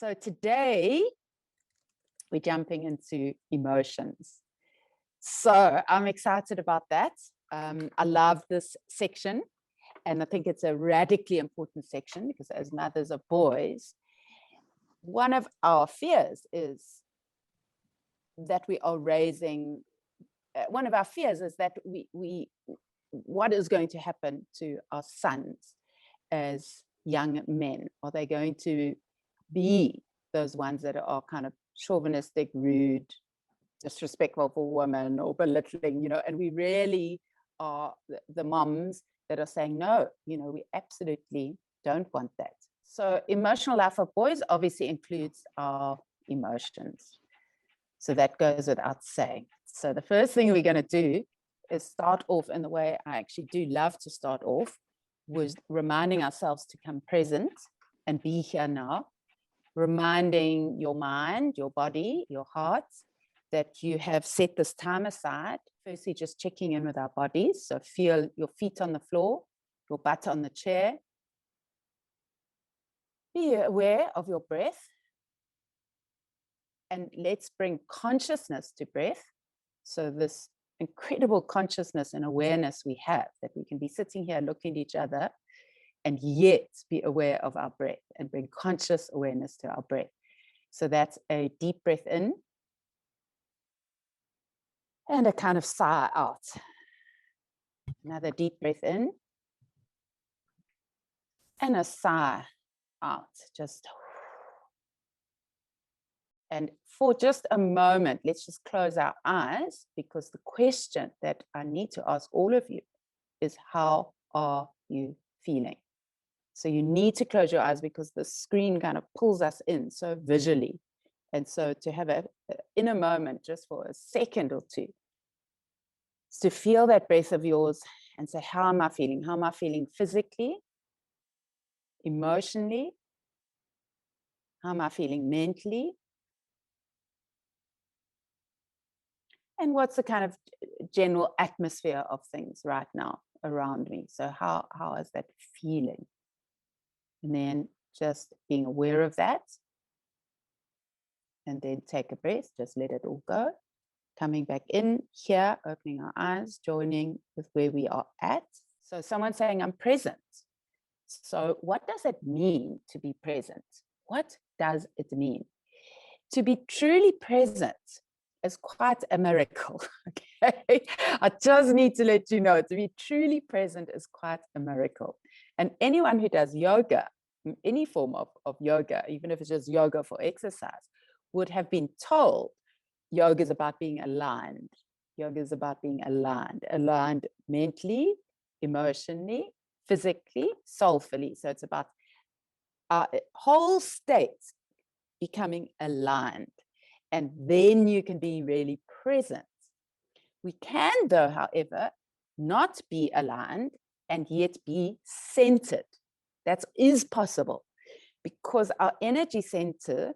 So today we're jumping into emotions. So I'm excited about that. I love this section, and I think it's a radically important section because as mothers of boys, one of our fears is that we are raising, one of our fears is that what is going to happen to our sons as young men? Are they going to be those ones that are kind of chauvinistic, rude, disrespectful for women, or belittling, and we really are the moms that are saying, no, we absolutely don't want that. So emotional life of boys obviously includes our emotions. So that goes without saying. So the first thing we're going to do is start off in the way I actually do love to start off, was reminding ourselves to come present and be here now, reminding your mind, your body, your heart, that you have set this time aside. Firstly, just checking in with our bodies. So feel your feet on the floor, your butt on the chair. Be aware of your breath. And let's bring consciousness to breath. So this incredible consciousness and awareness we have, that we can be sitting here looking at each other and yet be aware of our breath and bring conscious awareness to our breath. So that's a deep breath in and a kind of sigh out. Another deep breath in and a sigh out. And for just a moment, let's just close our eyes, because the question that I need to ask all of you is, how are you feeling? So you need to close your eyes because the screen kind of pulls us in so visually. And so to have in a moment, just for a second or two, is to feel that breath of yours and say, how am I feeling? How am I feeling physically, emotionally? How am I feeling mentally? And what's the kind of general atmosphere of things right now around me? So how is that feeling? And then just being aware of that. And then take a breath, just let it all go. Coming back in here, opening our eyes, joining with where we are at. So someone saying, I'm present. So what does it mean to be present? What does it mean? To be truly present is quite a miracle, okay? I just need to let you know, to be truly present is quite a miracle. And anyone who does yoga, any form of yoga, even if it's just yoga for exercise, would have been told yoga is about being aligned. Yoga is about being aligned mentally, emotionally, physically, soulfully. So it's about our whole state becoming aligned. And then you can be really present. We can, though, however, not be aligned and yet be centered. That is possible because our energy center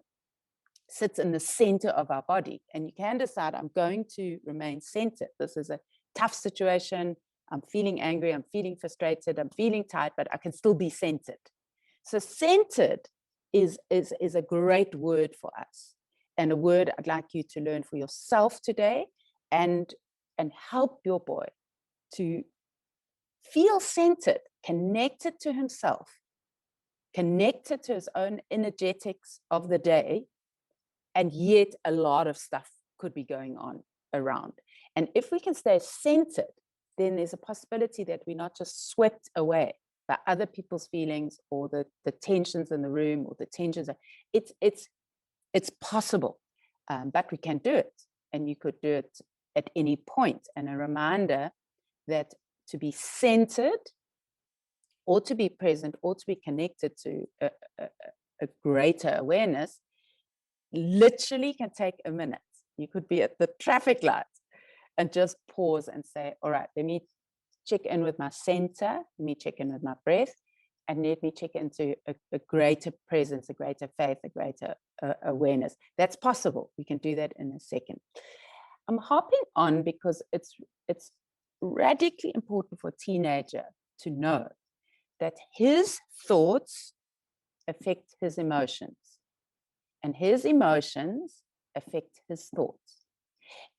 sits in the center of our body. And you can decide, I'm going to remain centered. This is a tough situation. I'm feeling angry. I'm feeling frustrated. I'm feeling tired, but I can still be centered. So centered is a great word for us, and a word I'd like you to learn for yourself today, and help your boy to feel centered, connected to himself, connected to his own energetics of the day, and yet a lot of stuff could be going on around. And if we can stay centered, then there's a possibility that we're not just swept away by other people's feelings or the tensions in the room or the tensions. It's possible, but we can do it. And you could do it at any point. And a reminder that to be centered or to be present or to be connected to a greater awareness literally can take a minute. You could be at the traffic light and just pause and say, all right, let me check in with my center, let me check in with my breath, and let me check into a greater presence, a greater faith, a greater awareness. That's possible. We can do that in a second. I'm hopping on because it's radically important for a teenager to know that his thoughts affect his emotions. and his emotions affect his thoughts,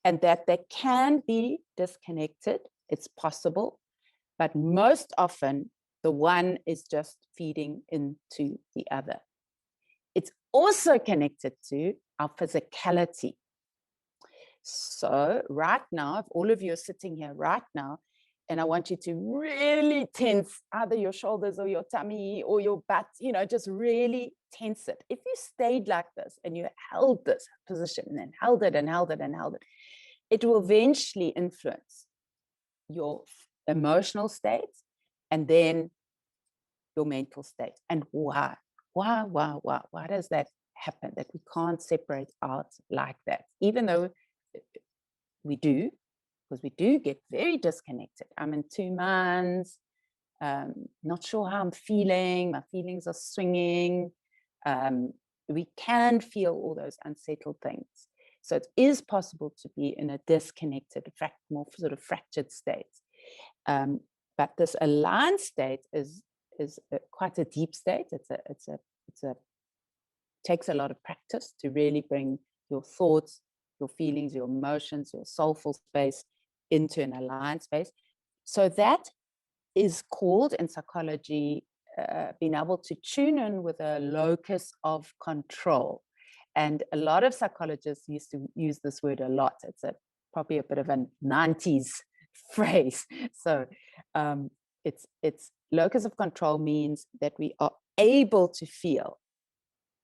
and that they can be disconnected. It's possible, but most often the one is just feeding into the other. It's also connected to our physicality. So right now, if all of you are sitting here right now, and I want you to really tense either your shoulders or your tummy or your butt, just really tense it. If you stayed like this and you held this position and then held it and held it and held it, it will eventually influence your emotional state and then your mental state. And why does that happen, that we can't separate out like that, even though we do, because we do get very disconnected. I'm in 2 minds, not sure how I'm feeling, my feelings are swinging. We can feel all those unsettled things. So it is possible to be in a disconnected, more sort of fractured state. But this aligned state is quite a deep state. It takes a lot of practice to really bring your thoughts, your feelings, your emotions, your soulful space into an aligned space. So that is called in psychology being able to tune in with a locus of control. And a lot of psychologists used to use this word a lot. It's probably a bit of a 90s phrase. So it's locus of control means that we are able to feel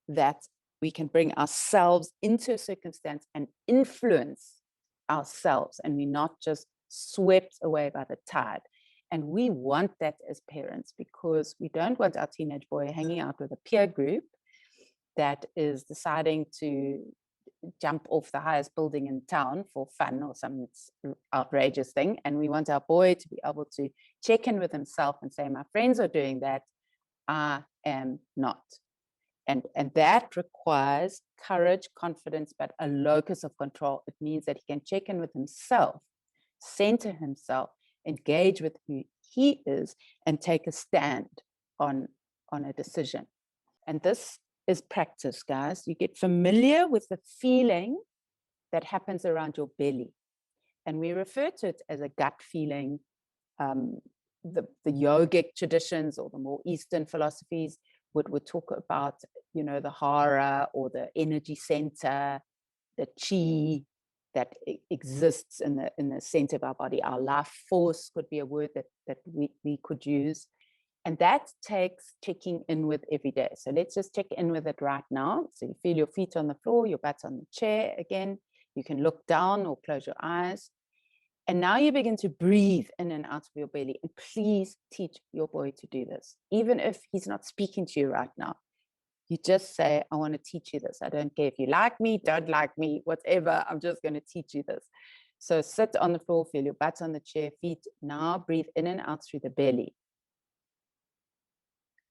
that we can bring ourselves into a circumstance and influence ourselves, and we're not just swept away by the tide. And we want that as parents, because we don't want our teenage boy hanging out with a peer group that is deciding to jump off the highest building in town for fun or some outrageous thing. And we want our boy to be able to check in with himself and say, my friends are doing that, I am not. And that requires courage, confidence, but a locus of control. It means that he can check in with himself, center himself, engage with who he is, and take a stand on a decision. And this is practice, guys. You get familiar with the feeling that happens around your belly. And we refer to it as a gut feeling. The yogic traditions or the more Eastern philosophies would talk about, the hara or the energy center, the chi that exists in the center of our body. Our life force could be a word that we could use. And that takes checking in with every day. So let's just check in with it right now. So you feel your feet on the floor, your butt on the chair again. You can look down or close your eyes. And now you begin to breathe in and out of your belly. And please teach your boy to do this. Even if he's not speaking to you right now, you just say, I want to teach you this. I don't care if you like me, don't like me, whatever. I'm just going to teach you this. So sit on the floor, feel your butt on the chair, feet. Now breathe in and out through the belly.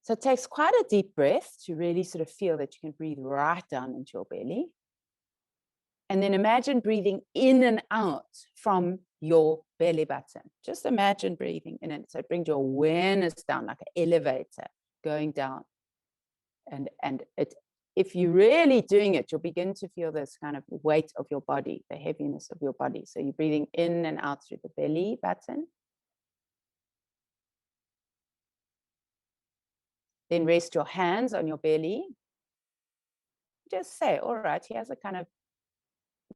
So it takes quite a deep breath to really sort of feel that you can breathe right down into your belly. And then imagine breathing in and out from your belly button. Just imagine breathing in and so it brings your awareness down like an elevator going down. And if you're really doing it, you'll begin to feel this kind of weight of your body, the heaviness of your body. So you're breathing in and out through the belly button. Then rest your hands on your belly. Just say, all right, here's a kind of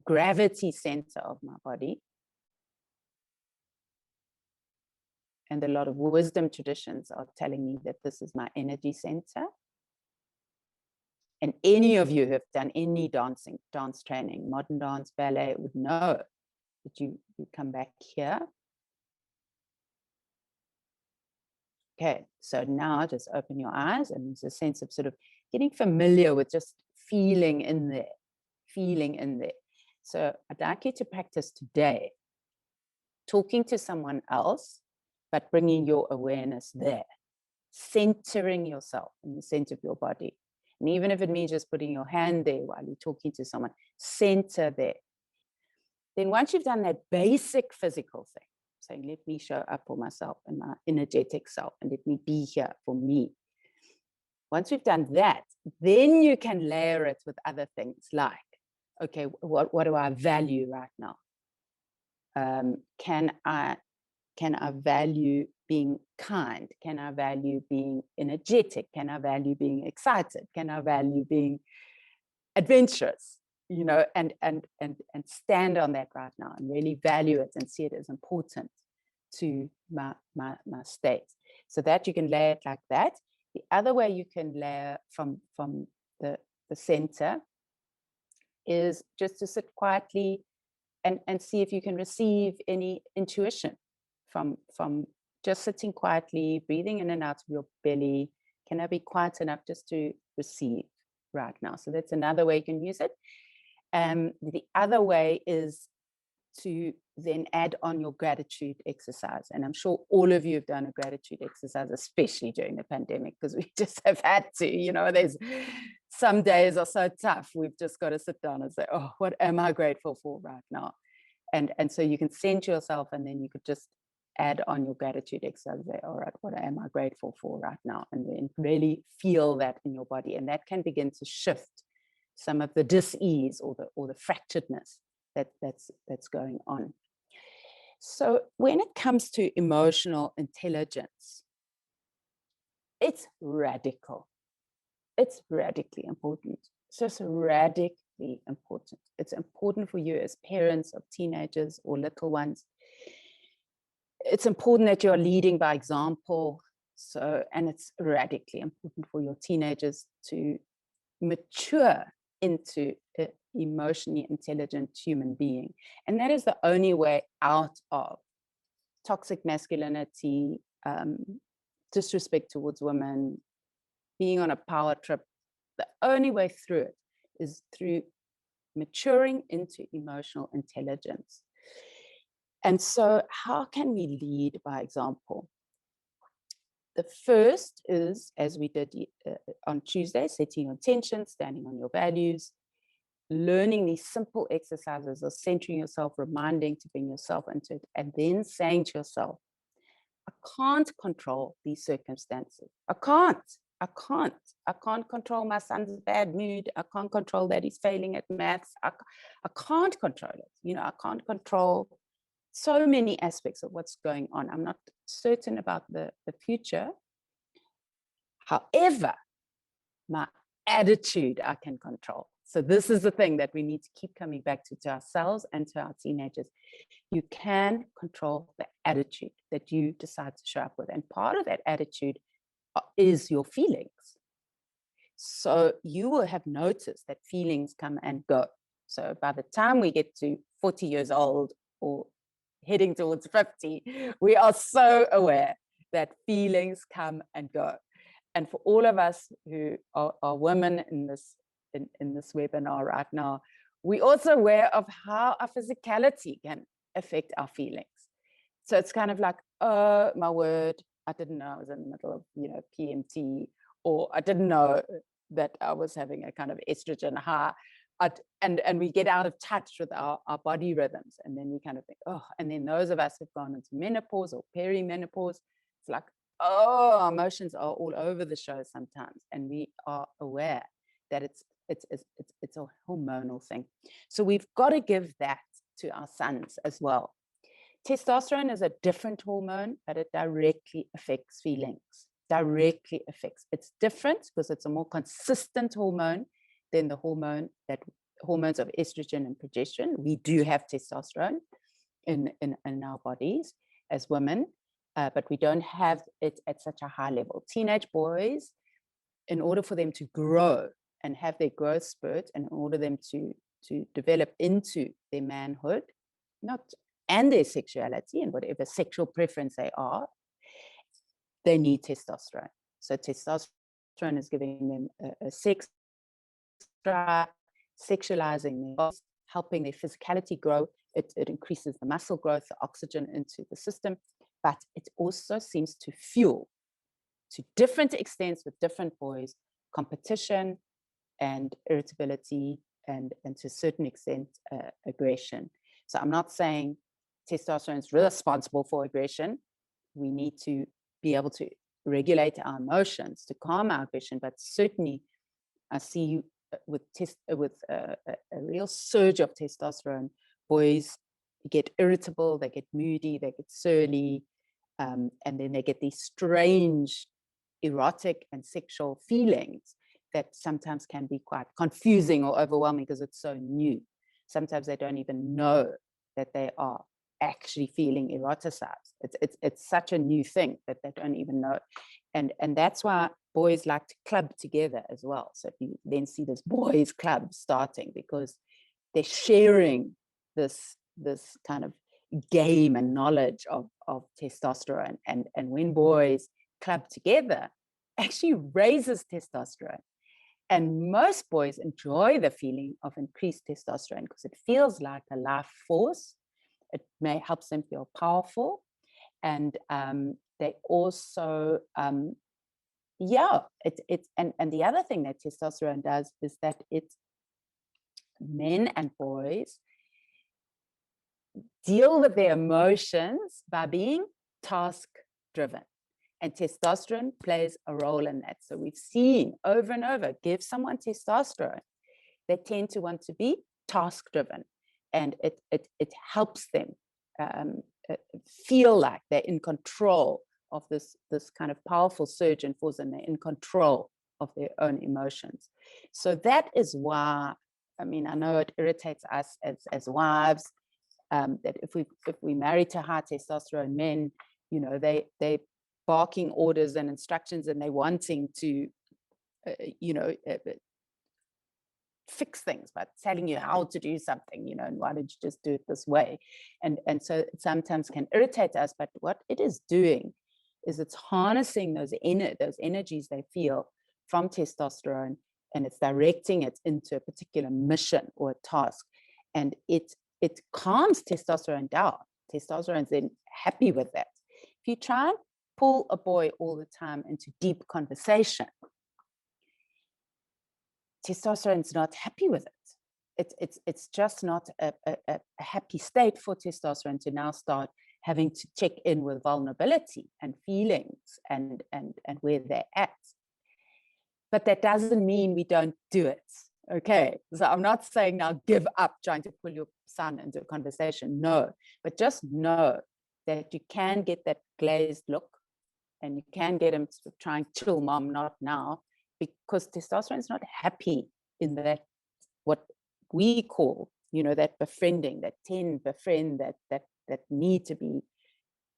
gravity center of my body. And a lot of wisdom traditions are telling me that this is my energy center. And any of you who have done any dance training, modern dance, ballet, would know that you come back here. Okay, so now just open your eyes, and there's a sense of sort of getting familiar with just feeling in there. So I'd like you to practice today, talking to someone else, but bringing your awareness there, centering yourself in the center of your body. And even if it means just putting your hand there while you're talking to someone, center there. Then once you've done that basic physical thing, saying, let me show up for myself and my energetic self, and let me be here for me. Once we've done that, then you can layer it with other things like, okay, what do I value right now? Can I value being kind? Can I value being energetic? Can I value being excited? Can I value being adventurous? You know, and stand on that right now and really value it and see it as important to my state. So that you can layer it like that. The other way you can layer from the center is just to sit quietly and see if you can receive any intuition from just sitting quietly, breathing in and out of your belly. Can I be quiet enough just to receive right now? So that's another way you can use it. The other way is to then add on your gratitude exercise. And I'm sure all of you have done a gratitude exercise, especially during the pandemic, because we just have had to, you know, there's some days are so tough. We've just got to sit down and say, oh, what am I grateful for right now? And so you can center yourself, and then you could just add on your gratitude exercise. Say, all right, what am I grateful for right now? And then really feel that in your body. And that can begin to shift some of the dis-ease or the fracturedness that's going on. So when it comes to emotional intelligence, it's radical. It's radically important. So it's radically important. It's important for you as parents of teenagers or little ones. It's important that you're leading by example. So, and it's radically important for your teenagers to mature into an emotionally intelligent human being. And that is the only way out of toxic masculinity, disrespect towards women, being on a power trip. The only way through it is through maturing into emotional intelligence. And so how can we lead by example? The first is, as we did on Tuesday, setting your intention, standing on your values, learning these simple exercises of centering yourself, reminding to bring yourself into it, and then saying to yourself, I can't control these circumstances. I can't control my son's bad mood. I can't control that he's failing at maths. I can't control it. You know, I can't control so many aspects of what's going on. I'm not certain about the future. However, my attitude I can control. So this is the thing that we need to keep coming back to ourselves and to our teenagers. You can control the attitude that you decide to show up with. And part of that attitude is your feelings. So you will have noticed that feelings come and go. So by the time we get to 40 years old or heading towards 50, we are so aware that feelings come and go. And for all of us who are women in this webinar right now, we're also aware of how our physicality can affect our feelings. So it's kind of like, oh my word, I didn't know I was in the middle of, you know, PMT, or I didn't know that I was having a kind of estrogen high. And we get out of touch with our body rhythms. And then we kind of think, oh, and then those of us who've gone into menopause or perimenopause, it's like, oh, emotions are all over the show sometimes. And we are aware that it's a hormonal thing. So we've got to give that to our sons as well. Testosterone is a different hormone, but it directly affects feelings. Directly affects. It's different because it's a more consistent hormone than the hormones of estrogen and progesterone. We do have testosterone in our bodies as women, but we don't have it at such a high level. Teenage boys, in order for them to grow and have their growth spurt, and in order them to develop into their manhood, and their sexuality and whatever sexual preference they are, they need testosterone. So testosterone is giving them a sex drive, sexualizing their bodies, helping their physicality grow. It increases the muscle growth, the oxygen into the system, but it also seems to fuel, to different extents with different boys, competition and irritability, and to a certain extent, aggression. So I'm not saying testosterone is responsible for aggression. We need to be able to regulate our emotions, to calm our aggression. But certainly I see with a real surge of testosterone, boys get irritable, they get moody, they get surly, and then they get these strange erotic and sexual feelings that sometimes can be quite confusing or overwhelming because it's so new. Sometimes they don't even know that they are actually feeling eroticized. It's such a new thing that they don't even know. And that's why boys like to club together as well. So if you then see this boys club starting, because they're sharing this kind of game and knowledge of testosterone. And when boys club together, actually raises testosterone. And most boys enjoy the feeling of increased testosterone because it feels like a life force. It helps them feel powerful. And they also, and the other thing that testosterone does is that men and boys deal with their emotions by being task driven. And testosterone plays a role in that. So we've seen over and over, give someone testosterone, they tend to want to be task driven. And it helps them feel like they're in control of this kind of powerful surge and force, and they're in control of their own emotions. So that is why, I mean, I know it irritates us as wives, that if we marry to high testosterone men, you know, they barking orders and instructions, and they wanting to, fix things, but telling you how to do something, you know, and why did you just do it this way? And so it sometimes can irritate us, but what it is doing is it's harnessing those energies they feel from testosterone, and it's directing it into a particular mission or a task. And it calms testosterone down. Testosterone's then happy with that. If you try and pull a boy all the time into deep conversation, testosterone's not happy with it. It's just not a happy state for testosterone to now start having to check in with vulnerability and feelings and where they're at. But that doesn't mean we don't do it. Okay, so I'm not saying now give up trying to pull your son into a conversation. No, but just know that you can get that glazed look, and you can get him to try and chill, mom, not now, because testosterone is not happy in that, what we call, you know, that befriending, that befriend, that need to be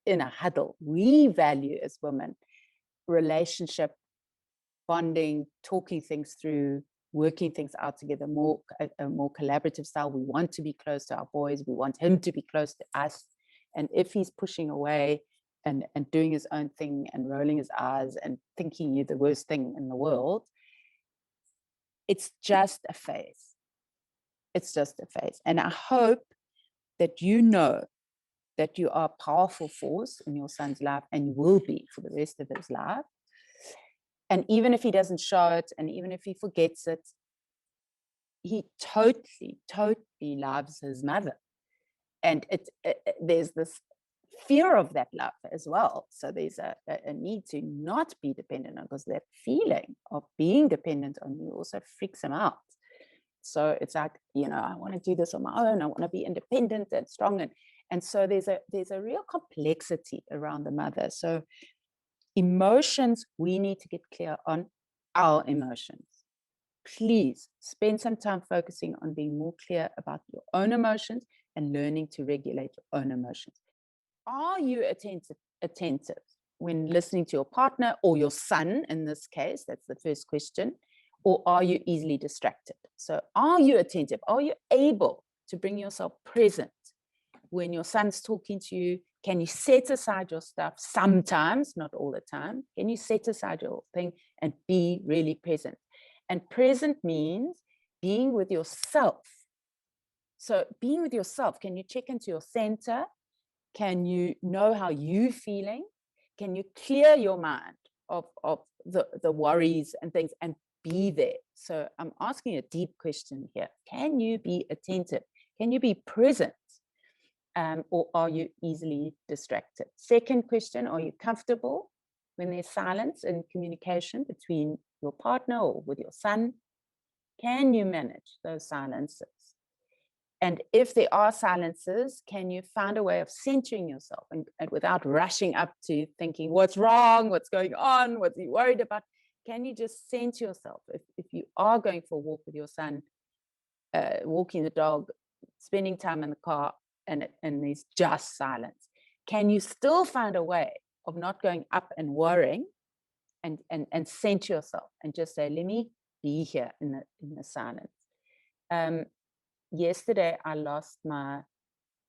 in a huddle. We value as women relationship, bonding, talking things through, working things out together, a more collaborative style. We want to be close to our boys. We want him to be close to us. And if he's pushing away and doing his own thing and rolling his eyes and thinking you're the worst thing in the world, it's just a phase. It's just a phase. And I hope that you know that you are a powerful force in your son's life, and you will be for the rest of his life. And even if he doesn't show it, and even if he forgets it, he totally loves his mother. And there's this fear of that love as well. So there's a need to not be dependent on, because that feeling of being dependent on you also freaks him out. So it's like, you know, I want to do this on my own. I want to be independent and strong. And so there's a real complexity around the mother. So emotions, we need to get clear on our emotions. Please spend some time focusing on being more clear about your own emotions and learning to regulate your own emotions. Are you attentive when listening to your partner or your son in this case? That's the first question. Or are you easily distracted? So are you attentive? Are you able to bring yourself present when your son's talking to you? Can you set aside your stuff sometimes, not all the time? Can you set aside your thing and be really present? And present means being with yourself. So being with yourself, can you check into your center? Can you know how you're feeling? Can you clear your mind of the worries and things and be there? So I'm asking a deep question here. Can you be attentive? Can you be present? Or are you easily distracted? Second question, are you comfortable when there's silence in communication between your partner or with your son, can you manage those silences? And if there are silences, can you find a way of centering yourself and without rushing up to thinking, what's wrong, what's going on, what's he worried about? Can you just center yourself? If you are going for a walk with your son, walking the dog, spending time in the car, and there's just silence, can you still find a way of not going up and worrying and center yourself and just say, let me be here in the silence? Yesterday, I lost my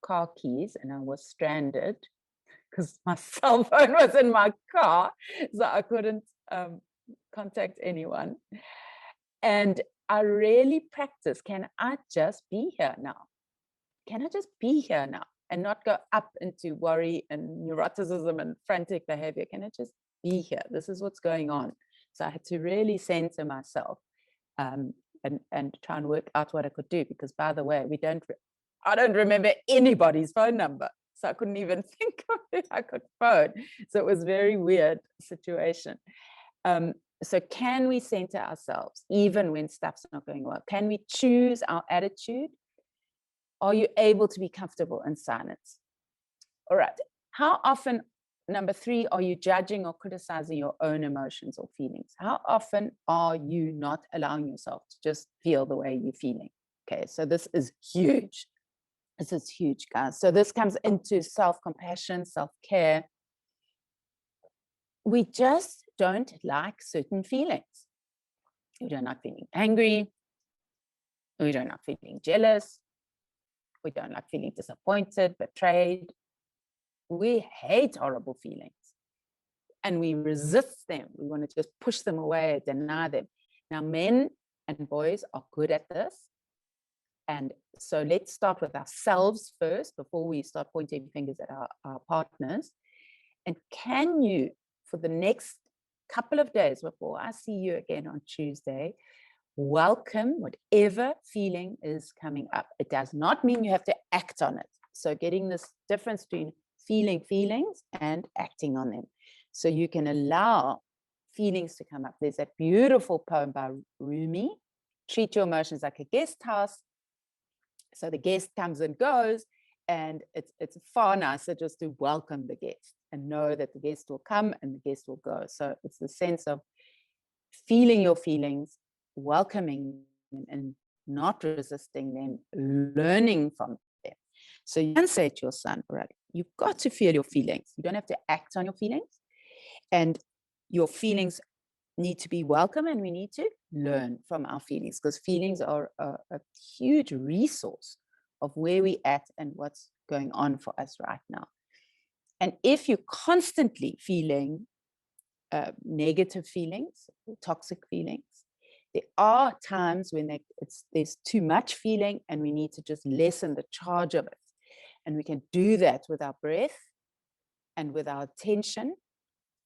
car keys and I was stranded because my cell phone was in my car, so I couldn't contact anyone. And I really practiced, can I just be here now? Can I just be here now and not go up into worry and neuroticism and frantic behavior? Can I just be here? This is what's going on. So I had to really center myself and try and work out what I could do, because, by the way, I don't remember anybody's phone number, so I couldn't even think of who I could phone. So it was a very weird situation. So can we center ourselves even when stuff's not going well? Can we choose our attitude? Are you able to be comfortable in silence? All right. How often, number 3, are you judging or criticizing your own emotions or feelings? How often are you not allowing yourself to just feel the way you're feeling? Okay, so this is huge. This is huge, guys. So this comes into self-compassion, self-care. We just don't like certain feelings. We don't like feeling angry. We don't like feeling jealous. We don't like feeling disappointed, betrayed. We hate horrible feelings and we resist them. We want to just push them away, deny them. Now, men and boys are good at this. And so let's start with ourselves first before we start pointing fingers at our partners. And can you, for the next couple of days before I see you again on Tuesday, welcome whatever feeling is coming up? It does not mean you have to act on it. So getting this difference between feeling feelings and acting on them. So you can allow feelings to come up. There's that beautiful poem by Rumi, treat your emotions like a guest house. So the guest comes and goes, and it's far nicer just to welcome the guest and know that the guest will come and the guest will go. So it's the sense of feeling your feelings, welcoming them and not resisting them, learning from them. So you can say to your son, all right, you've got to feel your feelings. You don't have to act on your feelings. And your feelings need to be welcome, and we need to learn from our feelings, because feelings are a huge resource of where we're at and what's going on for us right now. And if you're constantly feeling negative feelings, toxic feelings, there are times when there's too much feeling and we need to just lessen the charge of it. And we can do that with our breath and with our attention.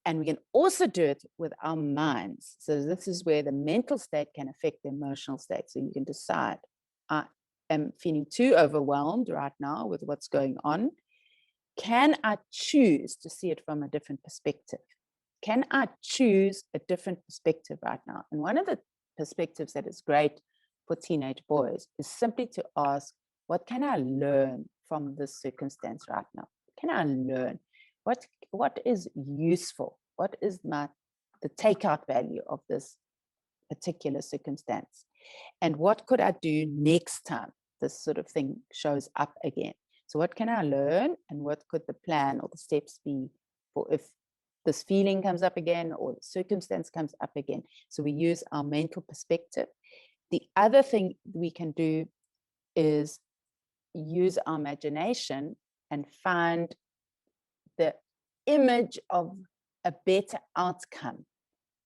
And we can also do it with our minds. So this is where the mental state can affect the emotional state. So you can decide, I am feeling too overwhelmed right now with what's going on. Can I choose to see it from a different perspective? Can I choose a different perspective right now? And one of the perspectives that is great for teenage boys is simply to ask, what can I learn from this circumstance right now? Can I learn? What is useful? What is the takeout value of this particular circumstance? And what could I do next time this sort of thing shows up again? So what can I learn, and what could the plan or the steps be for if this feeling comes up again or the circumstance comes up again? So we use our mental perspective. The other thing we can do is use our imagination and find the image of a better outcome,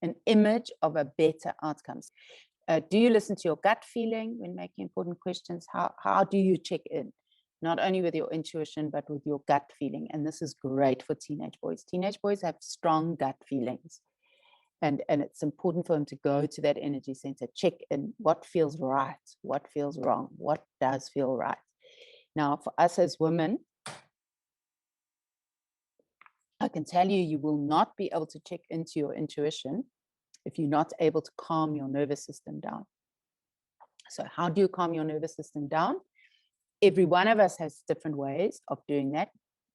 an image of a better outcome. Do you listen to your gut feeling when making important questions? How do you check in? Not only with your intuition, but with your gut feeling. And this is great for teenage boys. Teenage boys have strong gut feelings. And it's important for them to go to that energy center, check in what feels right, what feels wrong, what does feel right. Now, for us as women, I can tell you, you will not be able to check into your intuition if you're not able to calm your nervous system down. So how do you calm your nervous system down? Every one of us has different ways of doing that.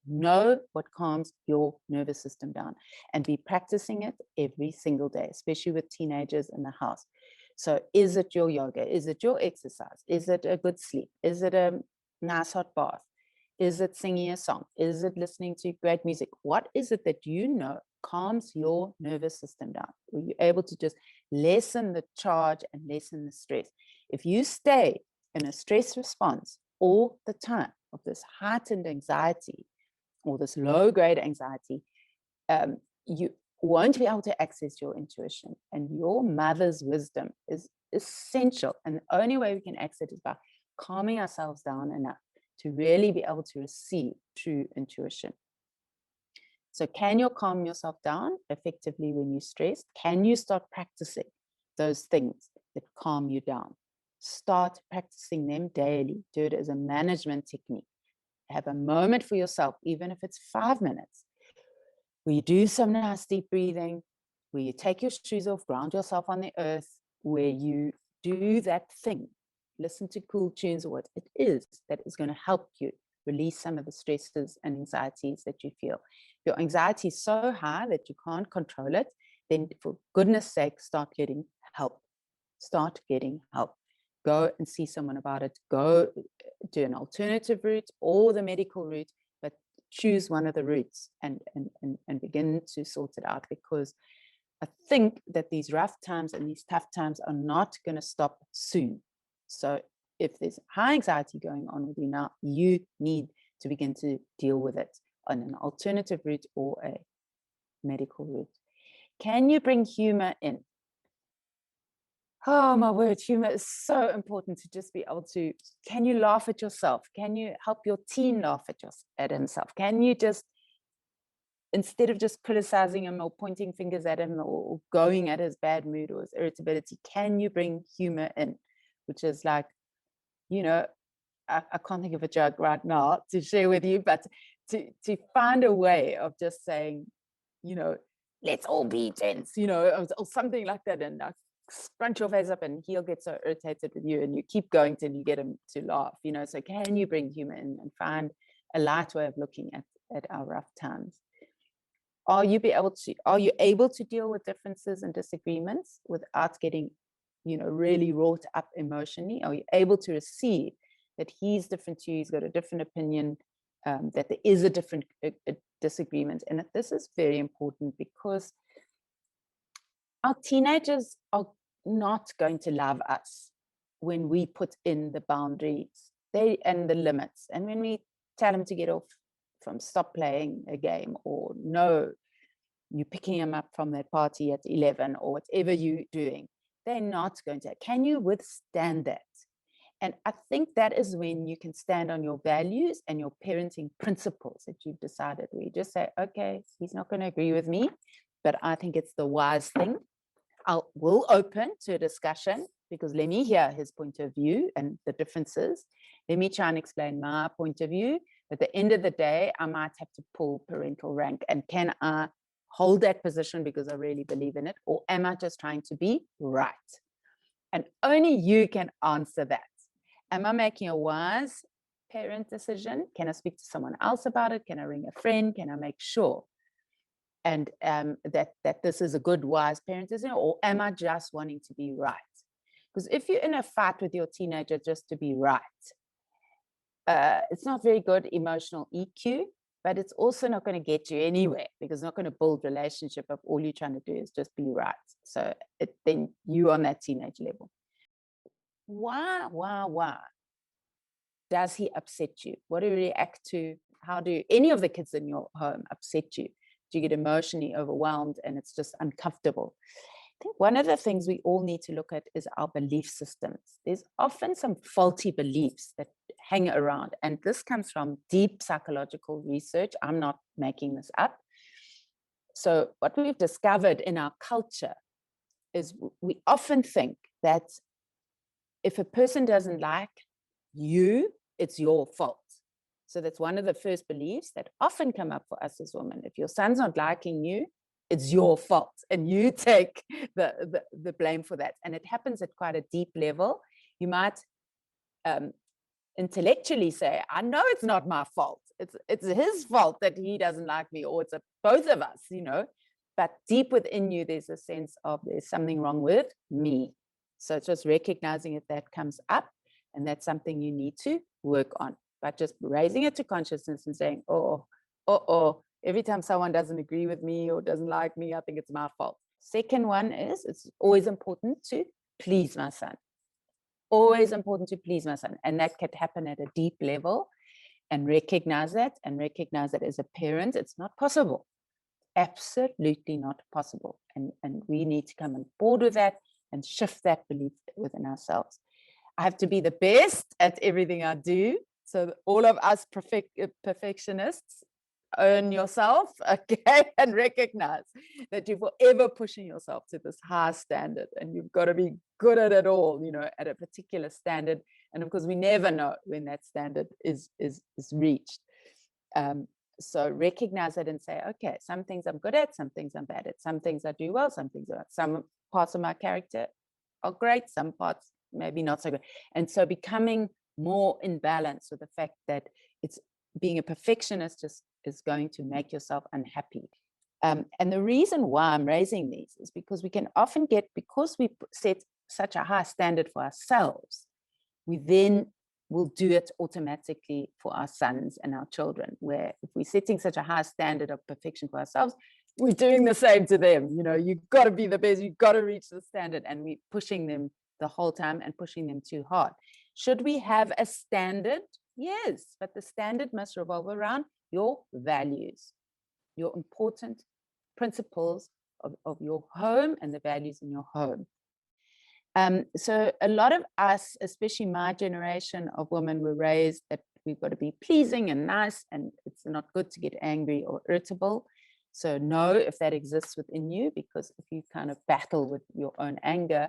Know what calms your nervous system down and be practicing it every single day, especially with teenagers in the house. So is it your yoga? Is it your exercise? Is it a good sleep? Is it a nice hot bath? Is it singing a song? Is it listening to great music? What is it that you know calms your nervous system down? Were you able to just lessen the charge and lessen the stress? If you stay in a stress response all the time of this heightened anxiety or this low-grade anxiety, you won't be able to access your intuition, and your mother's wisdom is essential. And the only way we can access it is by calming ourselves down enough to really be able to receive true intuition. So can you calm yourself down effectively when you're stressed? Can you start practicing those things that calm you down? Start practicing them daily. Do it as a management technique. Have a moment for yourself, even if it's 5 minutes, where you do some nice deep breathing, where you take your shoes off, ground yourself on the earth, where you do that thing. Listen to cool tunes or what it is that is going to help you release some of the stresses and anxieties that you feel. If your anxiety is so high that you can't control it, then for goodness sake, start getting help. Start getting help. Go and see someone about it. Go do an alternative route or the medical route, but choose one of the routes and begin to sort it out, because I think that these rough times and these tough times are not going to stop soon. So if there's high anxiety going on with you now, you need to begin to deal with it on an alternative route or a medical route. Can you bring humor in? Oh, my word, humor is so important to just be able to, can you laugh at yourself? Can you help your teen laugh at himself? Can you just, instead of just criticizing him or pointing fingers at him or going at his bad mood or his irritability, can you bring humor in? Which is like, you know, I can't think of a joke right now to share with you, but to find a way of just saying, you know, let's all be tense, you know, or something like that, and scrunch your face up, and he'll get so irritated with you, and you keep going till you get him to laugh, you know. So can you bring humor in and find a light way of looking at our rough times? Are you able to deal with differences and disagreements without getting, you know, really wrought up emotionally? Are you able to receive that he's different to you, he's got a different opinion, that there is a different disagreement, and that this is very important, because our teenagers are not going to love us when we put in the boundaries and the limits, and when we tell them to get off from stop playing a game, or no, you're picking them up from that party at 11, or whatever you're doing. They're not going to. Can you withstand that? And I think that is when you can stand on your values and your parenting principles that you've decided, where you just say, okay, he's not going to agree with me, but I think it's the wise thing. We'll open to a discussion, because let me hear his point of view and the differences. Let me try and explain my point of view. At the end of the day, I might have to pull parental rank. And can I hold that position because I really believe in it? Or am I just trying to be right? And only you can answer that. Am I making a wise parent decision? Can I speak to someone else about it? Can I ring a friend? Can I make sure? And that this is a good, wise parent decision, or am I just wanting to be right? Because if you're in a fight with your teenager just to be right, it's not very good emotional EQ, but it's also not going to get you anywhere, because it's not going to build relationship if all you're trying to do is just be right. So then you on that teenage level. Why does he upset you? What do you react to? How do any of the kids in your home upset you? Do you get emotionally overwhelmed and it's just uncomfortable? I think one of the things we all need to look at is our belief systems. There's often some faulty beliefs that hang around, and this comes from deep psychological research. I'm not making this up. So what we've discovered in our culture is we often think that if a person doesn't like you, it's your fault. So that's one of the first beliefs that often come up for us as women. If your son's not liking you, it's your fault, and you take the blame for that. And it happens at quite a deep level. You might intellectually say, I know it's not my fault. It's his fault that he doesn't like me, or it's both of us, you know. But deep within you, there's a sense of there's something wrong with me. So it's just recognizing if that comes up, and that's something you need to work on. But just raising it to consciousness and saying, every time someone doesn't agree with me or doesn't like me, I think it's my fault. Second one is, it's always important to please my son. Always important to please my son. And that can happen at a deep level, and recognize that as a parent, it's not possible. Absolutely not possible. And we need to come on board with that and shift that belief within ourselves. I have to be the best at everything I do. So all of us perfectionists, own yourself, okay, and recognize that you're forever pushing yourself to this high standard, and you've got to be good at it all, you know, at a particular standard. And of course, we never know when that standard is reached. So recognize it and say, okay, some things I'm good at, some things I'm bad at, some things I do well, some parts of my character are great, some parts maybe not so good. And so becoming more in balance with the fact that it's being a perfectionist just is going to make yourself unhappy. And the reason why I'm raising these is because we can often because we set such a high standard for ourselves, we then will do it automatically for our sons and our children, where if we're setting such a high standard of perfection for ourselves, we're doing the same to them. You know, you've got to be the best, you've got to reach the standard, and we're pushing them the whole time and pushing them too hard. Should we have a standard? Yes, but the standard must revolve around your values, your important principles of your home and the values in your home. So a lot of us, especially my generation of women, were raised that we've got to be pleasing and nice, and it's not good to get angry or irritable. So know if that exists within you, because if you kind of battle with your own anger,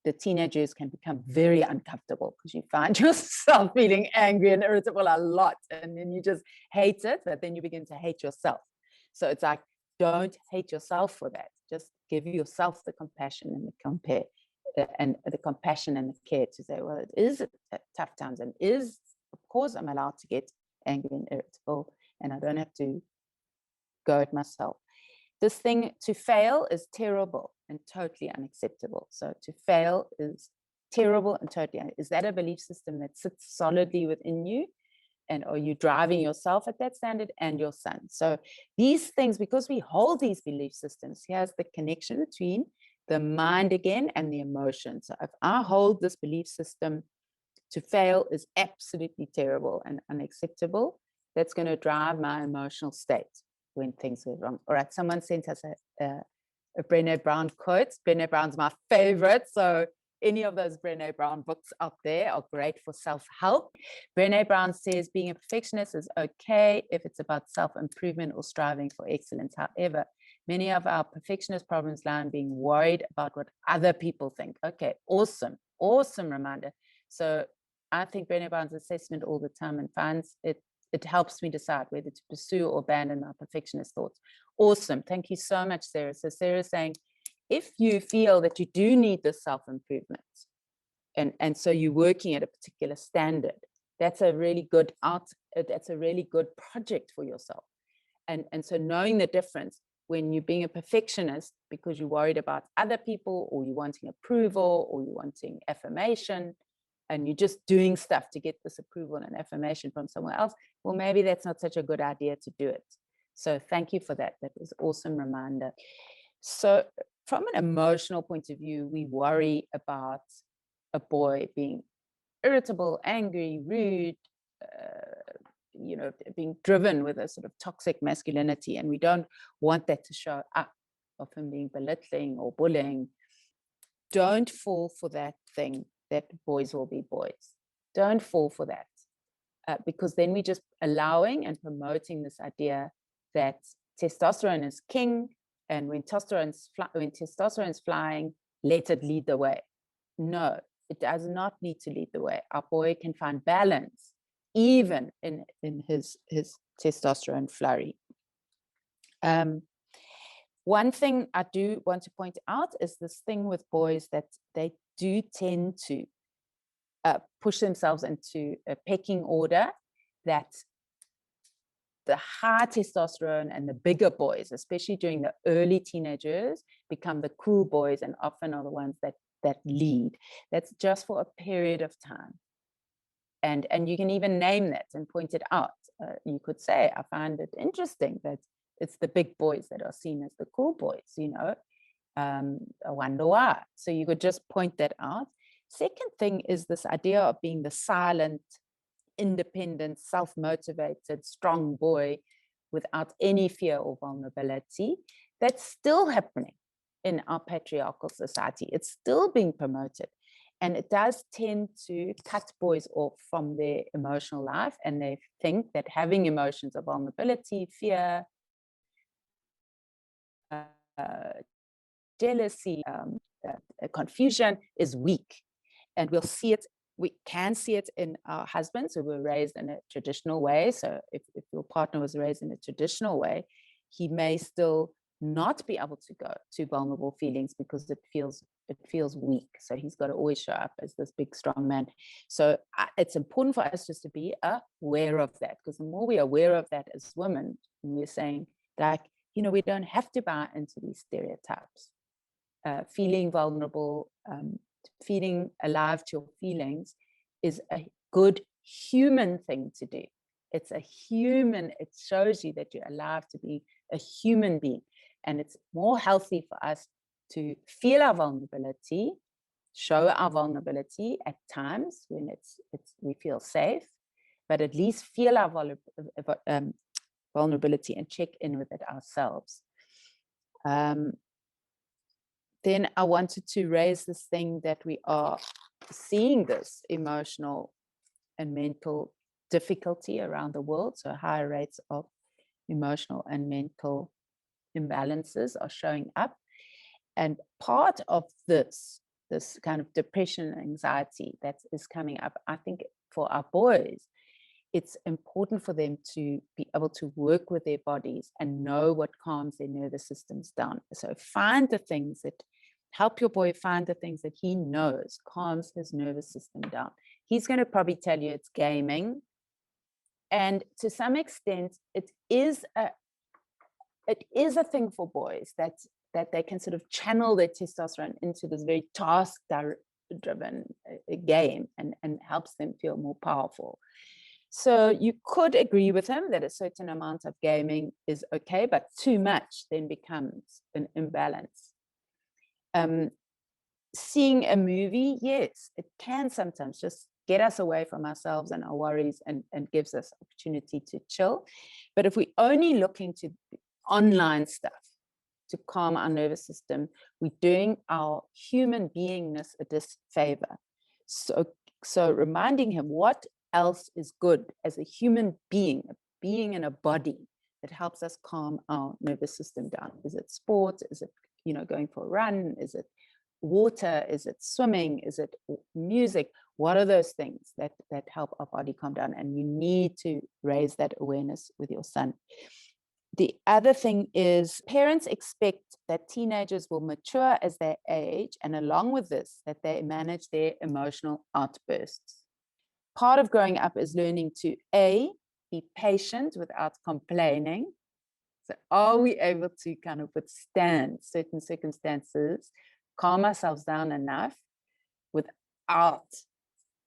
the teenagers can become very uncomfortable because you find yourself feeling angry and irritable a lot, and then you just hate it, but then you begin to hate yourself. So it's like, don't hate yourself for that. Just give yourself the compassion and the compassion and the care to say, well, it is tough times, and of course I'm allowed to get angry and irritable, and I don't have to go at myself. This thing to fail is terrible and totally unacceptable. So to fail is terrible and totally, is that a belief system that sits solidly within you? And are you driving yourself at that standard and your son? So these things, because we hold these belief systems, here's the connection between the mind again and the emotion. So if I hold this belief system, to fail is absolutely terrible and unacceptable, that's going to drive my emotional state when things go wrong. All right, someone sent us a Brené Brown quote. Brené Brown's my favorite. So any of those Brené Brown books out there are great for self-help. Brené Brown says being a perfectionist is okay if it's about self-improvement or striving for excellence. However, many of our perfectionist problems lie in being worried about what other people think. Okay, awesome reminder. So I think Brené Brown's assessment all the time and finds it helps me decide whether to pursue or abandon my perfectionist thoughts. Awesome. Thank you so much, Sarah. So Sarah's saying, if you feel that you do need this self-improvement, and so you're working at a particular standard, that's a really good project for yourself. And so knowing the difference when you're being a perfectionist because you're worried about other people, or you're wanting approval, or you're wanting affirmation, and you're just doing stuff to get this approval and affirmation from someone else, well, maybe that's not such a good idea to do it. So thank you for that. That was an awesome reminder. So from an emotional point of view, we worry about a boy being irritable, angry, rude, being driven with a sort of toxic masculinity, and we don't want that to show up, of him being belittling or bullying. Don't fall for that thing that boys will be boys. Don't fall for that, because then we're just allowing and promoting this idea that testosterone is king, and when testosterone's flying, let it lead the way. No, it does not need to lead the way. Our boy can find balance even in his testosterone flurry. One thing I do want to point out is this thing with boys that they do tend to push themselves into a pecking order, that the high testosterone and the bigger boys, especially during the early teenage years, become the cool boys and often are the ones that lead. That's just for a period of time. And you can even name that and point it out. You could say, I find it interesting that it's the big boys that are seen as the cool boys, you know. I wonder why. So you could just point that out. Second thing is this idea of being the silent, independent, self-motivated, strong boy without any fear or vulnerability. That's still happening in our patriarchal society. It's still being promoted. And it does tend to cut boys off from their emotional life. And they think that having emotions of vulnerability, fear, jealousy, confusion is weak. And we'll see it, we can see it in our husbands who were raised in a traditional way. So if your partner was raised in a traditional way, he may still not be able to go to vulnerable feelings because it feels weak. So he's got to always show up as this big, strong man. So it's important for us just to be aware of that, because the more we're aware of that as women, and we're saying, like, you know, we don't have to buy into these stereotypes. Feeling vulnerable, feeling alive to your feelings is a good human thing to do. It's a human, it shows you that you're alive to be a human being. And it's more healthy for us to feel our vulnerability, show our vulnerability at times when we feel safe, but at least feel our vulnerability and check in with it ourselves. Then I wanted to raise this thing that we are seeing this emotional and mental difficulty around the world. So higher rates of emotional and mental imbalances are showing up. And part of this kind of depression and anxiety that is coming up, I think for our boys, it's important for them to be able to work with their bodies and know what calms their nervous systems down. So find the things that help your boy find the things that he knows calms his nervous system down. He's going to probably tell you it's gaming. And to some extent, it is a thing for boys that they can sort of channel their testosterone into this very task-driven game and helps them feel more powerful. So you could agree with him that a certain amount of gaming is okay, but too much then becomes an imbalance. Seeing a movie, yes, it can sometimes just get us away from ourselves and our worries and gives us opportunity to chill. But if we only look into online stuff to calm our nervous system, we're doing our human beingness a disfavor. So reminding him what else is good as a human being in a body that helps us calm our nervous system down. Is it sport? Is it, you know, going for a run? Is it water? Is it swimming? Is it music? What are those things that help our body calm down? And you need to raise that awareness with your son. The other thing is parents expect that teenagers will mature as they age, and along with this, that they manage their emotional outbursts. Part of growing up is learning to A, be patient without complaining. So are we able to kind of withstand certain circumstances, calm ourselves down enough without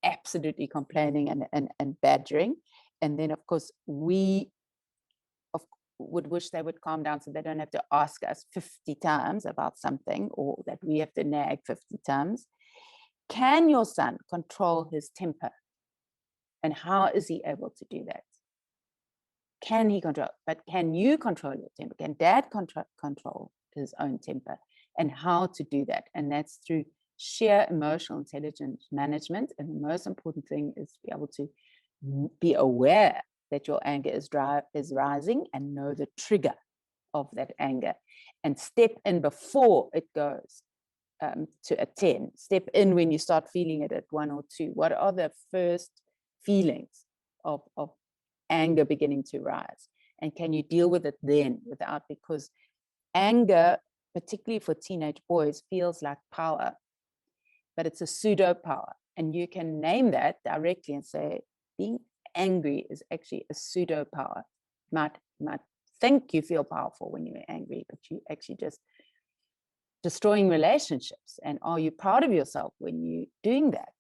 absolutely complaining and badgering? And then, of course, we would wish they would calm down so they don't have to ask us 50 times about something, or that we have to nag 50 times. Can your son control his temper? And how is he able to do that? Can he control? But can you control your temper? Can dad control his own temper? And how to do that? And that's through sheer emotional intelligence management. And the most important thing is to be able to be aware that your anger is rising and know the trigger of that anger, and step in before it goes to a 10. Step in when you start feeling it at 1 or 2. What are the first feelings of anger beginning to rise? And can you deal with it then without, because anger, particularly for teenage boys, feels like power, but it's a pseudo power. And you can name that directly and say, being angry is actually a pseudo power. Might think you feel powerful when you're angry, but you actually just destroying relationships. And are you proud of yourself when you're doing that?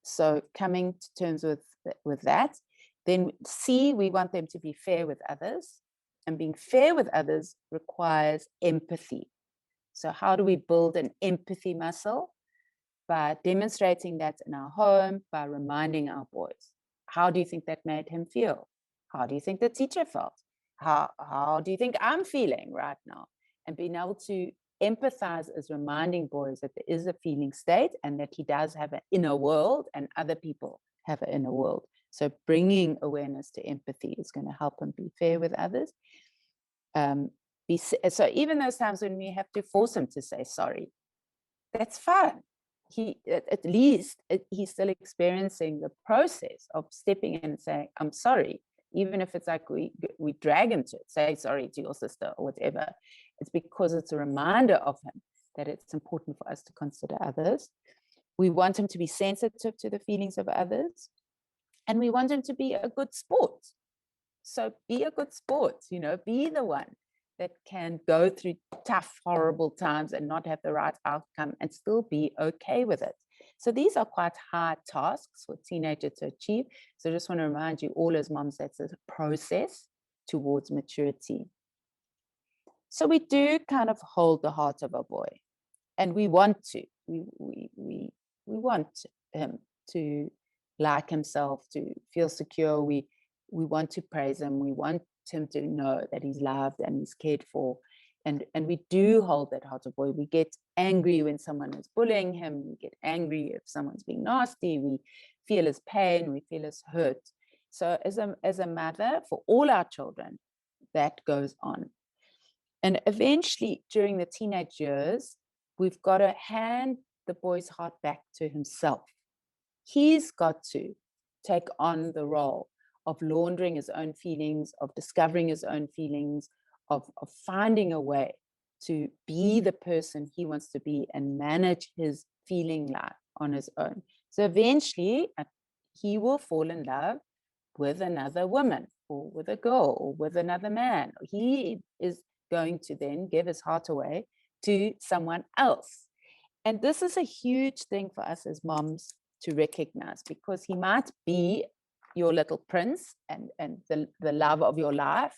So coming to terms with that. Then C, we want them to be fair with others. And being fair with others requires empathy. So how do we build an empathy muscle? By demonstrating that in our home, by reminding our boys. How do you think that made him feel? How do you think the teacher felt? How do you think I'm feeling right now? And being able to empathize is reminding boys that there is a feeling state and that he does have an inner world and other people have an inner world. So bringing awareness to empathy is going to help him be fair with others. So even those times when we have to force him to say sorry, that's fine. He, at least he's still experiencing the process of stepping in and saying, I'm sorry, even if it's like we drag him to it, say sorry to your sister or whatever. It's because it's a reminder of him that it's important for us to consider others. We want him to be sensitive to the feelings of others, and we want him to be a good sport. So be a good sport, be the one that can go through tough, horrible times and not have the right outcome and still be okay with it. So these are quite hard tasks for teenagers to achieve. So I just want to remind you all as moms, that's a process towards maturity. So we do kind of hold the heart of a boy, and we want to. We want him to like himself, to feel secure. We want to praise him. We want him to know that he's loved and he's cared for. And we do hold that heart of boy. We get angry when someone is bullying him. We get angry if someone's being nasty. We feel his pain. We feel his hurt. So as a mother, for all our children, that goes on. And eventually, during the teenage years, we've got to hand the boy's heart back to himself. He's got to take on the role of laundering his own feelings, of discovering his own feelings, of finding a way to be the person he wants to be and manage his feeling life on his own. So eventually, he will fall in love with another woman or with a girl or with another man. He is going to then give his heart away to someone else. And this is a huge thing for us as moms to recognize, because he might be your little prince and the love of your life,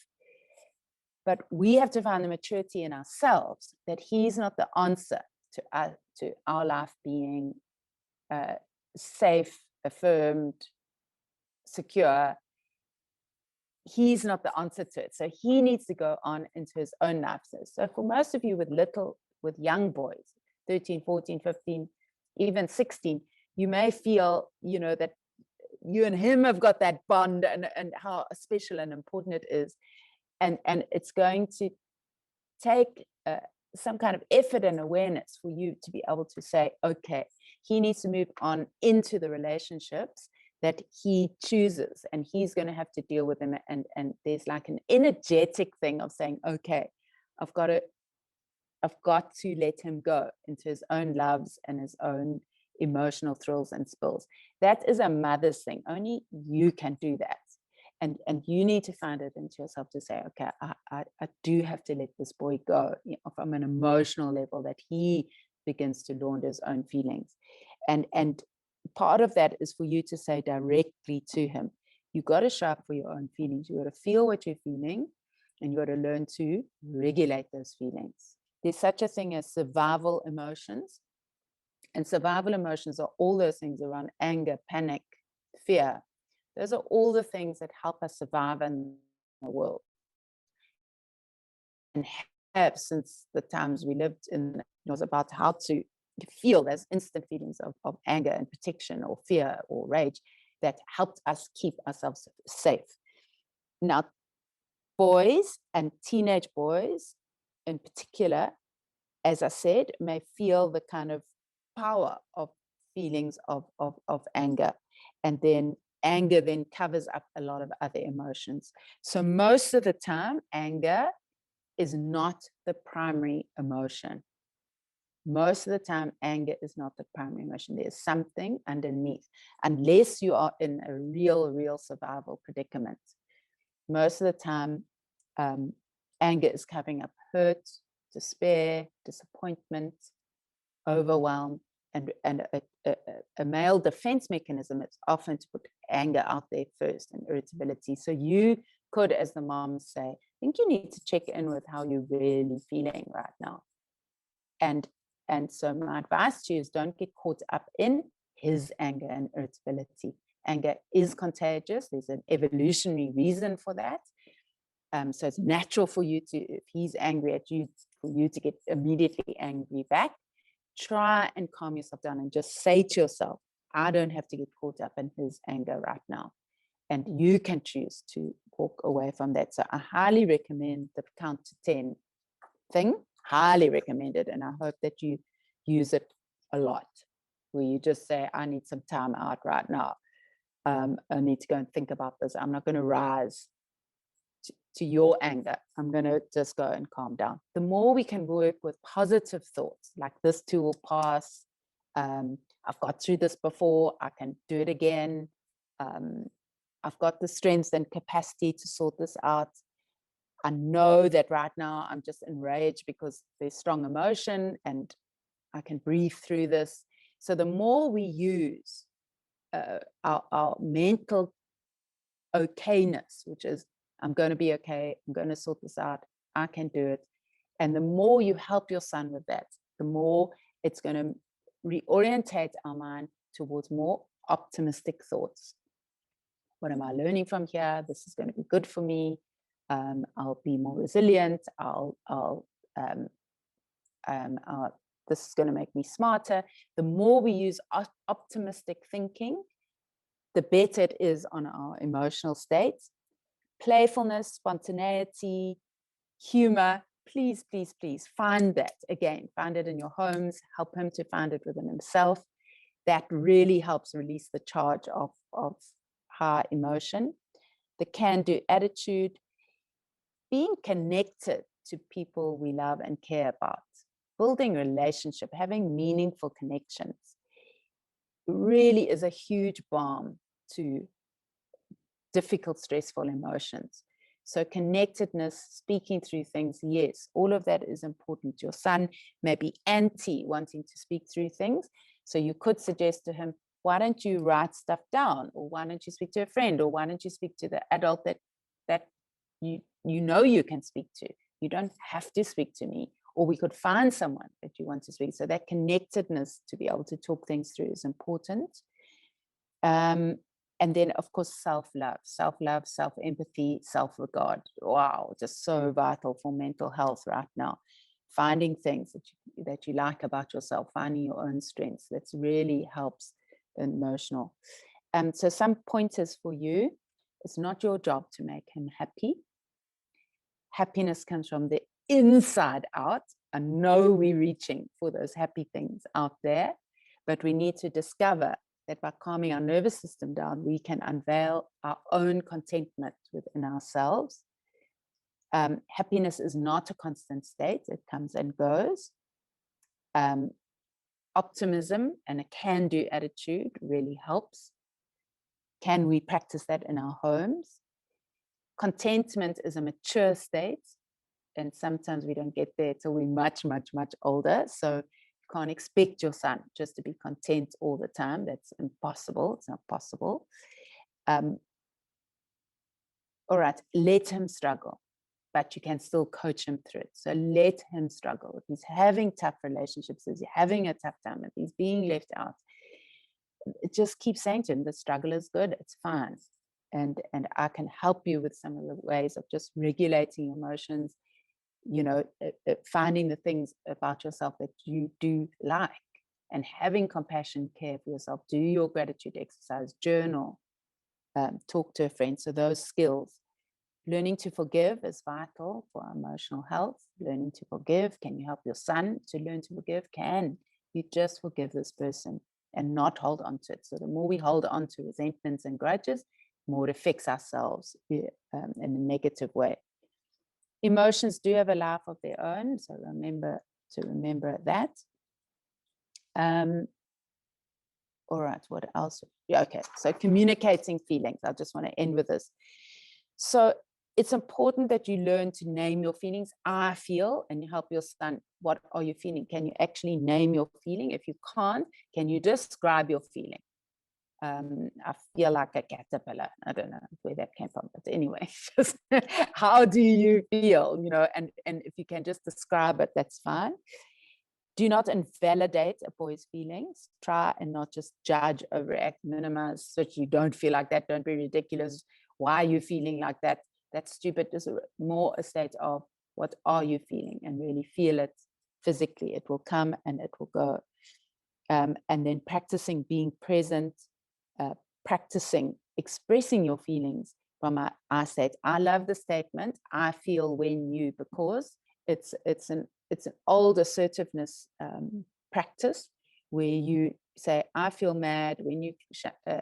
but we have to find the maturity in ourselves that he's not the answer to our life being safe, affirmed, secure. He's not the answer to it. So he needs to go on into his own life. So for most of you with young boys, 13, 14, 15, even 16, you may feel, that you and him have got that bond and how special and important it is. And it's going to take some kind of effort and awareness for you to be able to say, okay, he needs to move on into the relationships that he chooses, and he's going to have to deal with them. And there's like an energetic thing of saying, okay, I've got to let him go into his own loves and his own emotional thrills and spills. That is a mother's thing. Only you can do that. And you need to find it into yourself to say, okay, I do have to let this boy go, from an emotional level, that he begins to launder his own feelings. And part of that is for you to say directly to him, you've got to show up for your own feelings. You've got to feel what you're feeling, and you've got to learn to regulate those feelings. There's such a thing as survival emotions. And survival emotions are all those things around anger, panic, fear. Those are all the things that help us survive in the world, and have since the times we lived in. It was about how to feel those instant feelings of anger and protection or fear or rage that helped us keep ourselves safe. Now, boys and teenage boys in particular, as I said, may feel the kind of power of feelings of anger. And then anger then covers up a lot of other emotions. So most of the time, anger is not the primary emotion. Most of the time, anger is not the primary emotion. There's something underneath, unless you are in a real survival predicament. Most of the time, anger is covering up hurt, despair, disappointment, overwhelm, and a male defense mechanism is often to put anger out there first and irritability. So you could, as the mom, say, I think you need to check in with how you're really feeling right now. And so my advice to you is don't get caught up in his anger and irritability. Anger is contagious. There's an evolutionary reason for that. So it's natural for you to, if he's angry at you, for you to get immediately angry back. Try and calm yourself down and just say to yourself, I don't have to get caught up in his anger right now. And you can choose to walk away from that. So I highly recommend the count to 10 thing. Highly recommend it. And I hope that you use it a lot, where you just say, I need some time out right now. I need to go and think about this. I'm not going to rise to your anger. I'm going to just go and calm down. The more we can work with positive thoughts, like this too will pass. I've got through this before. I can do it again. I've got the strength and capacity to sort this out. I know that right now I'm just enraged because there's strong emotion and I can breathe through this. So the more we use our mental okayness, which is, I'm going to be okay, I'm going to sort this out, I can do it. And the more you help your son with that, the more it's going to reorientate our mind towards more optimistic thoughts. What am I learning from here? This is going to be good for me. I'll be more resilient. This is going to make me smarter. The more we use optimistic thinking, the better it is on our emotional states. Playfulness, spontaneity, humor, please find that. Again, find it in your homes, help him to find it within himself. That really helps release the charge of high emotion. The can-do attitude, being connected to people we love and care about, building relationship, having meaningful connections really is a huge balm to difficult, stressful emotions. So connectedness, speaking through things, yes, all of that is important. Your son may be wanting to speak through things. So you could suggest to him, why don't you write stuff down? Or why don't you speak to a friend? Or why don't you speak to the adult that you know you can speak to? You don't have to speak to me. Or we could find someone that you want to speak. So that connectedness to be able to talk things through is important. And then, of course, self-love, self-empathy, self-regard. Wow, just so vital for mental health right now. Finding things that you like about yourself, finding your own strengths, that really helps emotional. So some pointers for you. It's not your job to make him happy. Happiness comes from the inside out. I know we're reaching for those happy things out there, but we need to discover that by calming our nervous system down, we can unveil our own contentment within ourselves. Happiness is not a constant state. It comes and goes. Optimism and a can-do attitude really helps. Can we practice that in our homes? Contentment is a mature state, and sometimes we don't get there till we're much older. So you can't expect your son just to be content all the time. That's impossible. It's not possible. All right, let him struggle, but you can still coach him through it. So let him struggle. If he's having tough relationships, if he's having a tough time, if he's being left out, just keep saying to him, the struggle is good, it's fine. And I can help you with some of the ways of just regulating emotions, finding the things about yourself that you do like, and having compassion, care for yourself. Do your gratitude exercise, journal, talk to a friend. So those skills. Learning to forgive is vital for our emotional health. Learning to forgive. Can you help your son to learn to forgive? Can you just forgive this person and not hold on to it. So the more we hold on to resentments and grudges, the more it affects ourselves in a negative way. Emotions do have a life of their own, so remember that. All right, what else? Yeah, okay, so communicating feelings. I just want to end with this. So it's important that you learn to name your feelings. I feel, and you help your son. What are you feeling? Can you actually name your feeling? If you can't, can you describe your feeling? I feel like a caterpillar. I don't know where that came from, but anyway, just how do you feel? You know, and if you can just describe it, that's fine. Do not invalidate a boy's feelings. Try and not just judge, overact, minimize, so that you don't feel like that. Don't be ridiculous. Why are you feeling like that? That's stupid. Just more a state of what are you feeling, and really feel it physically. It will come and it will go. And then practicing being present, practicing expressing your feelings from I state. I love the statement, I feel when you, because it's an old assertiveness practice where you say, I feel mad when you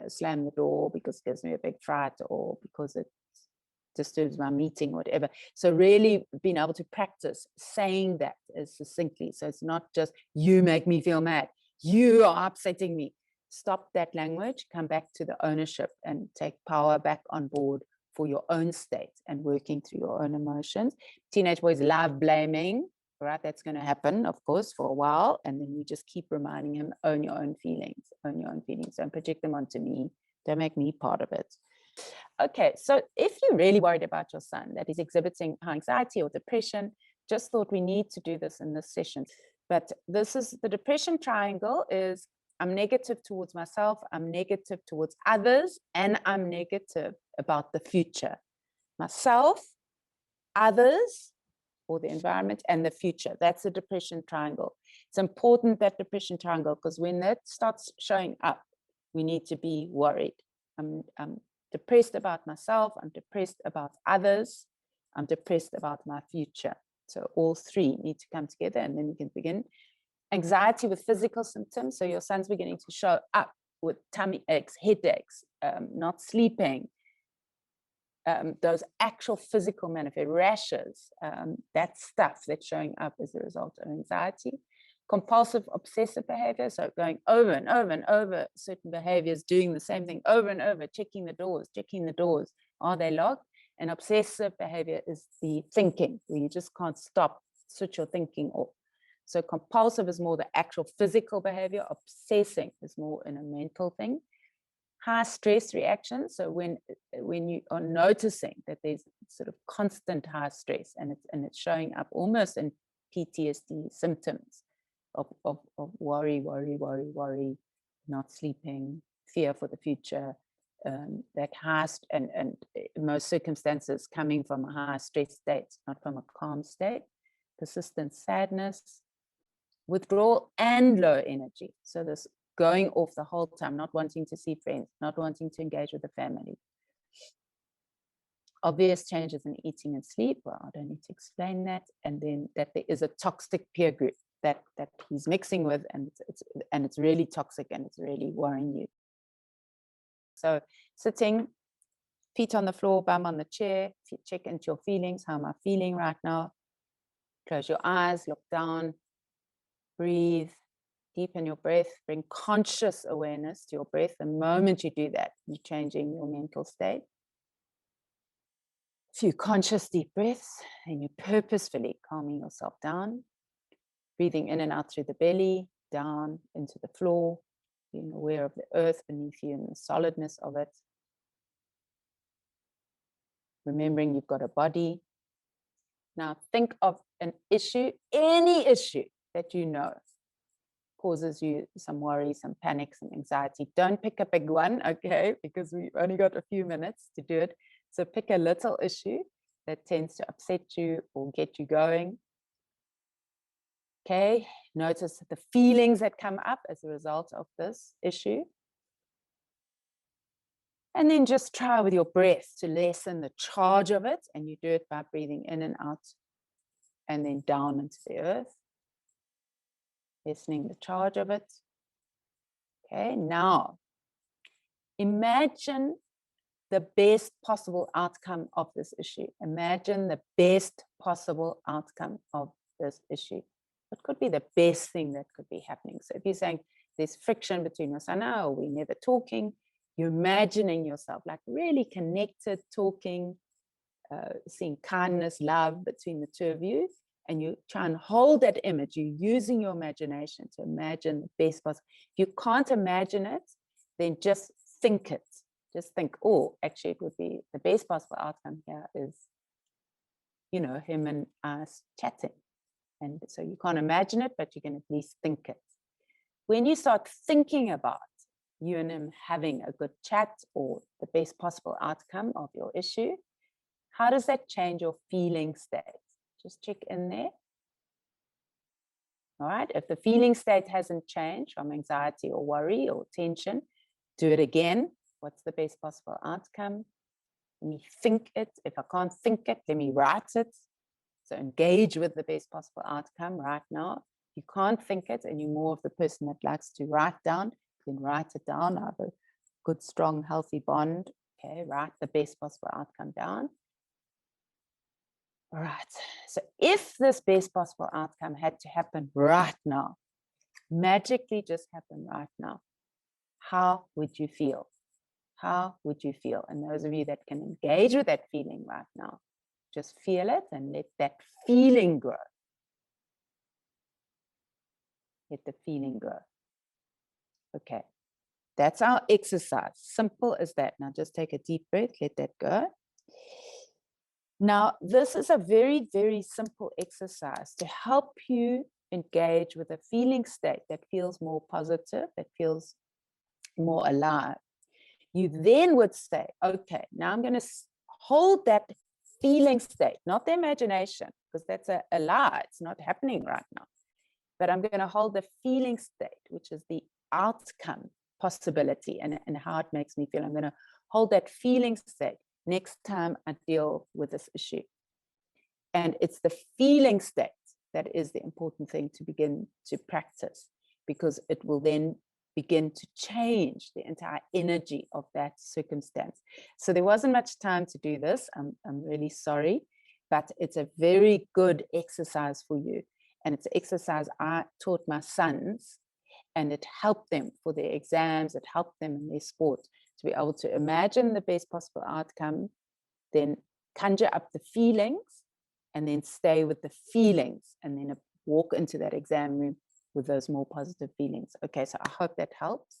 slam the door because it gives me a big fright, or because it disturbs my meeting, whatever. So really being able to practice saying that as succinctly. So it's not just, you make me feel mad, you are upsetting me. Stop that language, come back to the ownership, and take power back on board for your own state and working through your own emotions. Teenage boys love blaming, right? That's going to happen, of course, for a while. And then you just keep reminding him, own your own feelings, own your own feelings. Don't project them onto me. Don't make me part of it. Okay, so if you're really worried about your son that is exhibiting high anxiety or depression, just thought we need to do this in this session. But this is the depression triangle is, I'm negative towards myself, I'm negative towards others, and I'm negative about the future. Myself, others, or the environment, and the future. That's the depression triangle. It's important, that depression triangle, because when that starts showing up, we need to be worried. I'm depressed about myself, I'm depressed about others, I'm depressed about my future. So all three need to come together, and then we can begin. Anxiety with physical symptoms. So your son's beginning to show up with tummy aches, headaches, not sleeping, those actual physical manifest rashes, that stuff that's showing up as a result of anxiety. Compulsive obsessive behavior, so going over and over and over certain behaviors, doing the same thing over and over, checking the doors, are they locked? And obsessive behavior is the thinking, where you just can't stop, switch your thinking off. So compulsive is more the actual physical behavior, obsessing is more in a mental thing. High stress reaction, so when you are noticing that there's sort of constant high stress, and it's showing up almost in PTSD symptoms of worry, not sleeping, fear for the future, that high, and in most circumstances coming from a high stress state, not from a calm state. Persistent sadness, withdrawal, and low energy. So this going off the whole time, not wanting to see friends, not wanting to engage with the family. Obvious changes in eating and sleep. Well, I don't need to explain that. And then that there is a toxic peer group that he's mixing with, and it's really toxic, and it's really worrying you. So sitting, feet on the floor, bum on the chair, check into your feelings. How am I feeling right now? Close your eyes, look down, breathe. Deepen your breath, bring conscious awareness to your breath. The moment you do that, you're changing your mental state. A few conscious deep breaths, and you're purposefully calming yourself down. Breathing in and out through the belly, down into the floor, being aware of the earth beneath you and the solidness of it. Remembering you've got a body. Now think of an issue, any issue that you know causes you some worry, some panic, some anxiety. Don't pick a big one, okay? Because we've only got a few minutes to do it. So pick a little issue that tends to upset you or get you going. Okay, notice the feelings that come up as a result of this issue. And then just try with your breath to lessen the charge of it. And you do it by breathing in and out, and then down into the earth. Lessening the charge of it. Okay, now imagine the best possible outcome of this issue. Imagine the best possible outcome of this issue. What could be the best thing that could be happening? So if you're saying there's friction between us, I know we're never talking, you're imagining yourself like really connected, talking, seeing kindness, love between the two of you, and you try and hold that image. You're using your imagination to imagine the best possible. If you can't imagine it, then just think it. Just think, oh, actually, it would be the best possible outcome here is, you know, him and us chatting. And so you can't imagine it, but you can at least think it. When you start thinking about you and him having a good chat or the best possible outcome of your issue, how does that change your feeling state? Just check in there. All right. If the feeling state hasn't changed from anxiety or worry or tension, do it again. What's the best possible outcome? Let me think it. If I can't think it, let me write it. So engage with the best possible outcome right now. If you can't think it and you're more of the person that likes to write down, then write it down. I have a good, strong, healthy bond. Okay, write the best possible outcome down. All right. So if this best possible outcome had to happen right now, magically just happen right now, how would you feel? How would you feel? And those of you that can engage with that feeling right now, just feel it and let that feeling grow. Let the feeling grow. Okay. That's our exercise. Simple as that. Now just take a deep breath. Let that go. Now, this is a very, very simple exercise to help you engage with a feeling state that feels more positive, that feels more alive. You then would say, okay, now I'm going to hold that feeling state, not the imagination, because that's a lie. It's not happening right now. But I'm going to hold the feeling state, which is the outcome possibility and how it makes me feel. I'm going to hold that feeling state next time I deal with this issue. And it's the feeling state that is the important thing to begin to practice, because it will then begin to change the entire energy of that circumstance. So there wasn't much time to do this. I'm really sorry, but it's a very good exercise for you. And it's an exercise I taught my sons, and it helped them for their exams. It helped them in their sport to be able to imagine the best possible outcome, then conjure up the feelings, and then stay with the feelings, and then walk into that exam room with those more positive feelings. Okay, so I hope that helps.